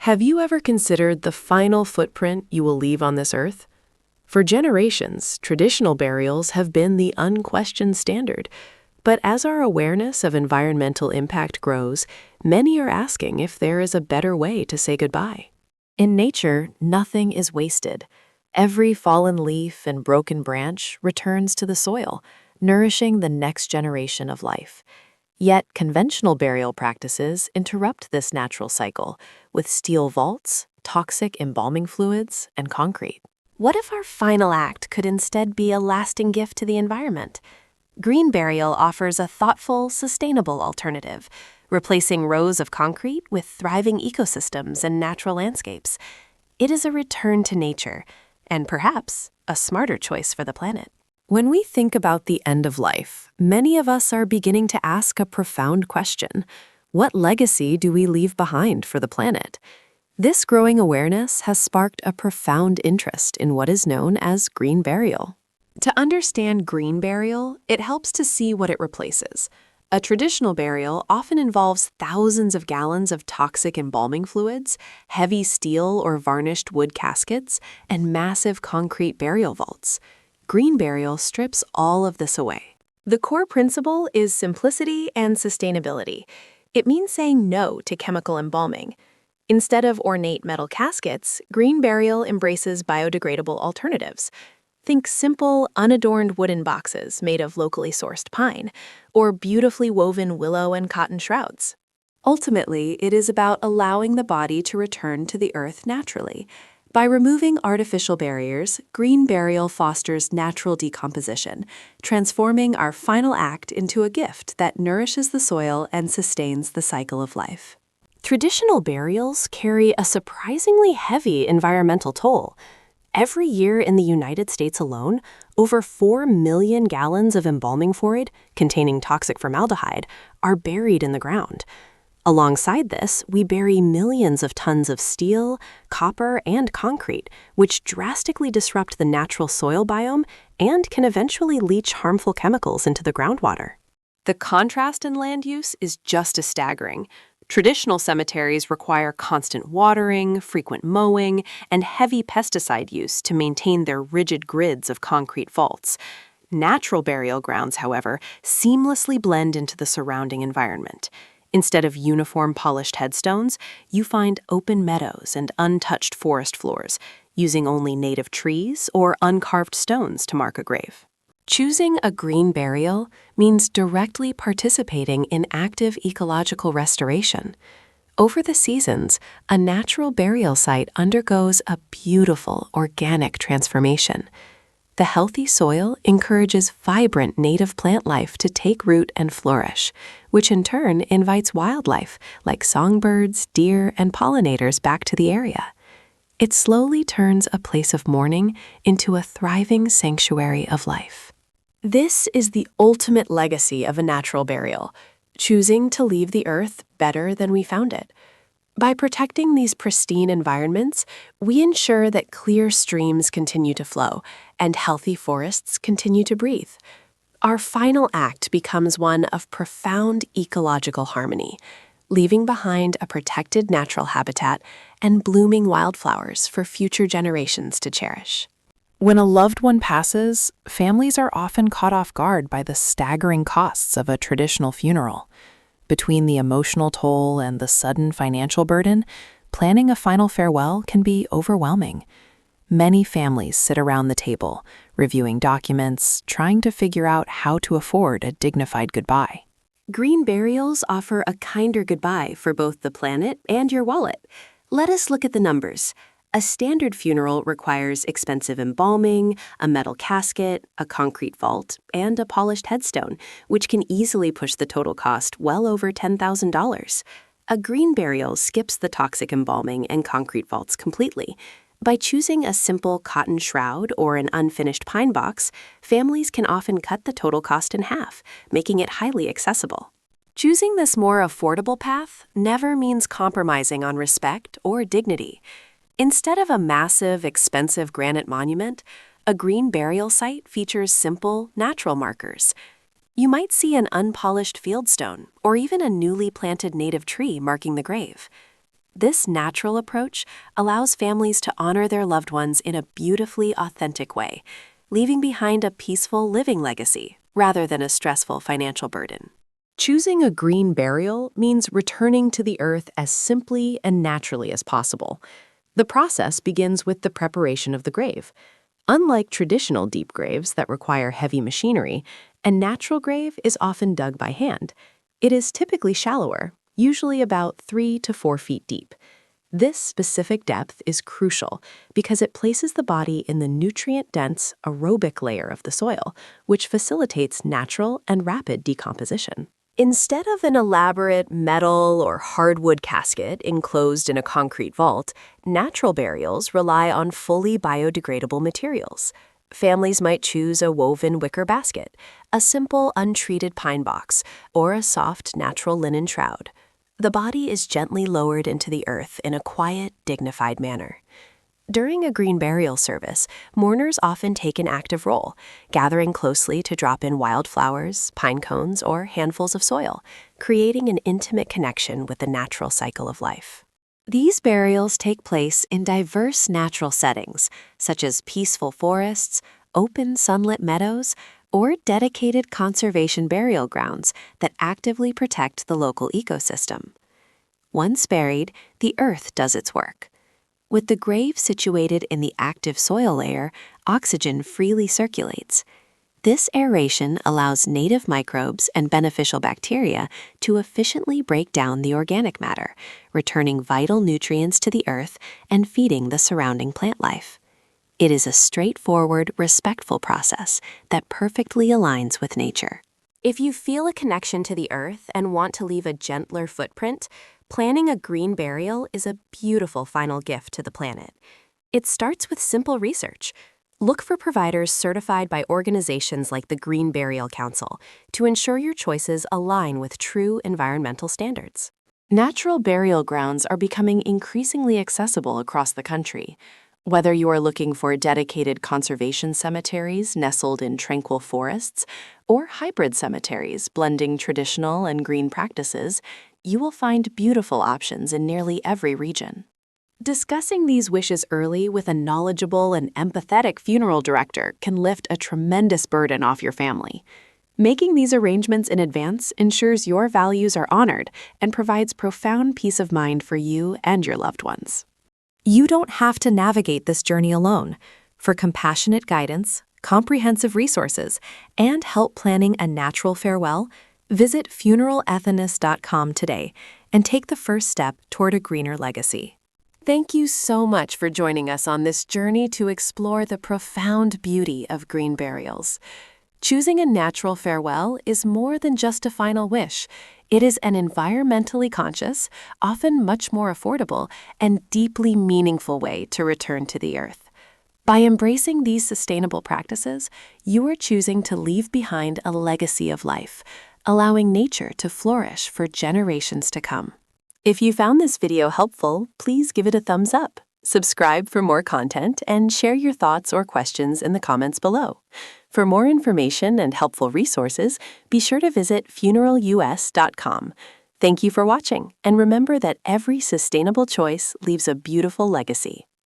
Have you ever considered the final footprint you will leave on this earth? For generations, traditional burials have been the unquestioned standard. But as our awareness of environmental impact grows, many are asking if there is a better way to say goodbye. In nature, nothing is wasted. Every fallen leaf and broken branch returns to the soil, nourishing the next generation of life. Yet conventional burial practices interrupt this natural cycle with steel vaults, toxic embalming fluids, and concrete. What if our final act could instead be a lasting gift to the environment? Green burial offers a thoughtful, sustainable alternative, replacing rows of concrete with thriving ecosystems and natural landscapes. It is a return to nature, and perhaps a smarter choice for the planet. When we think about the end of life, many of us are beginning to ask a profound question. What legacy do we leave behind for the planet? This growing awareness has sparked a profound interest in what is known as green burial. To understand green burial, it helps to see what it replaces. A traditional burial often involves thousands of gallons of toxic embalming fluids, heavy steel or varnished wood caskets, and massive concrete burial vaults. Green burial strips all of this away. The core principle is simplicity and sustainability. It means saying no to chemical embalming. Instead of ornate metal caskets, green burial embraces biodegradable alternatives. Think simple, unadorned wooden boxes made of locally sourced pine, or beautifully woven willow and cotton shrouds. Ultimately, it is about allowing the body to return to the earth naturally. By removing artificial barriers, green burial fosters natural decomposition, transforming our final act into a gift that nourishes the soil and sustains the cycle of life. Traditional burials carry a surprisingly heavy environmental toll. Every year in the United States alone, over 4 million gallons of embalming fluid, containing toxic formaldehyde, are buried in the ground. Alongside this, we bury millions of tons of steel, copper, and concrete, which drastically disrupt the natural soil biome and can eventually leach harmful chemicals into the groundwater. The contrast in land use is just as staggering. Traditional cemeteries require constant watering, frequent mowing, and heavy pesticide use to maintain their rigid grids of concrete vaults. Natural burial grounds, however, seamlessly blend into the surrounding environment. Instead of uniform polished headstones, you find open meadows and untouched forest floors, using only native trees or uncarved stones to mark a grave. Choosing a green burial means directly participating in active ecological restoration. Over the seasons, a natural burial site undergoes a beautiful organic transformation. The healthy soil encourages vibrant native plant life to take root and flourish, which in turn invites wildlife like songbirds, deer, and pollinators back to the area. It slowly turns a place of mourning into a thriving sanctuary of life. This is the ultimate legacy of a natural burial, choosing to leave the earth better than we found it. By protecting these pristine environments, we ensure that clear streams continue to flow and healthy forests continue to breathe. Our final act becomes one of profound ecological harmony, leaving behind a protected natural habitat and blooming wildflowers for future generations to cherish. When a loved one passes, families are often caught off guard by the staggering costs of a traditional funeral. Between the emotional toll and the sudden financial burden, planning a final farewell can be overwhelming. Many families sit around the table, reviewing documents, trying to figure out how to afford a dignified goodbye. Green burials offer a kinder goodbye for both the planet and your wallet. Let us look at the numbers. A standard funeral requires expensive embalming, a metal casket, a concrete vault, and a polished headstone, which can easily push the total cost well over $10,000. A green burial skips the toxic embalming and concrete vaults completely. By choosing a simple cotton shroud or an unfinished pine box, families can often cut the total cost in half, making it highly accessible. Choosing this more affordable path never means compromising on respect or dignity. Instead of a massive, expensive granite monument, a green burial site features simple, natural markers. You might see an unpolished fieldstone or even a newly planted native tree marking the grave. This natural approach allows families to honor their loved ones in a beautifully authentic way, leaving behind a peaceful living legacy rather than a stressful financial burden. Choosing a green burial means returning to the earth as simply and naturally as possible. The process begins with the preparation of the grave. Unlike traditional deep graves that require heavy machinery, a natural grave is often dug by hand. It is typically shallower, usually about 3 to 4 feet deep. This specific depth is crucial because it places the body in the nutrient-dense aerobic layer of the soil, which facilitates natural and rapid decomposition. Instead of an elaborate metal or hardwood casket enclosed in a concrete vault, natural burials rely on fully biodegradable materials. Families might choose a woven wicker basket, a simple untreated pine box, or a soft natural linen shroud. The body is gently lowered into the earth in a quiet, dignified manner. During a green burial service, mourners often take an active role, gathering closely to drop in wildflowers, pine cones, or handfuls of soil, creating an intimate connection with the natural cycle of life. These burials take place in diverse natural settings, such as peaceful forests, open sunlit meadows, or dedicated conservation burial grounds that actively protect the local ecosystem. Once buried, the earth does its work. With the grave situated in the active soil layer, oxygen freely circulates. This aeration allows native microbes and beneficial bacteria to efficiently break down the organic matter, returning vital nutrients to the earth and feeding the surrounding plant life. It is a straightforward, respectful process that perfectly aligns with nature. If you feel a connection to the earth and want to leave a gentler footprint, planning a green burial is a beautiful final gift to the planet. It starts with simple research. Look for providers certified by organizations like the Green Burial Council to ensure your choices align with true environmental standards. Natural burial grounds are becoming increasingly accessible across the country. Whether you are looking for dedicated conservation cemeteries nestled in tranquil forests or hybrid cemeteries blending traditional and green practices, you will find beautiful options in nearly every region. Discussing these wishes early with a knowledgeable and empathetic funeral director can lift a tremendous burden off your family. Making these arrangements in advance ensures your values are honored and provides profound peace of mind for you and your loved ones. You don't have to navigate this journey alone. For compassionate guidance, comprehensive resources, and help planning a natural farewell, visit funeralethicist.com today and take the first step toward a greener legacy. Thank you so much for joining us on this journey to explore the profound beauty of green burials. Choosing a natural farewell is more than just a final wish. It is an environmentally conscious, often much more affordable, and deeply meaningful way to return to the earth. By embracing these sustainable practices, you are choosing to leave behind a legacy of life, allowing nature to flourish for generations to come. If you found this video helpful, please give it a thumbs up, subscribe for more content, and share your thoughts or questions in the comments below. For more information and helpful resources, be sure to visit funeralus.com. Thank you for watching, and remember that every sustainable choice leaves a beautiful legacy.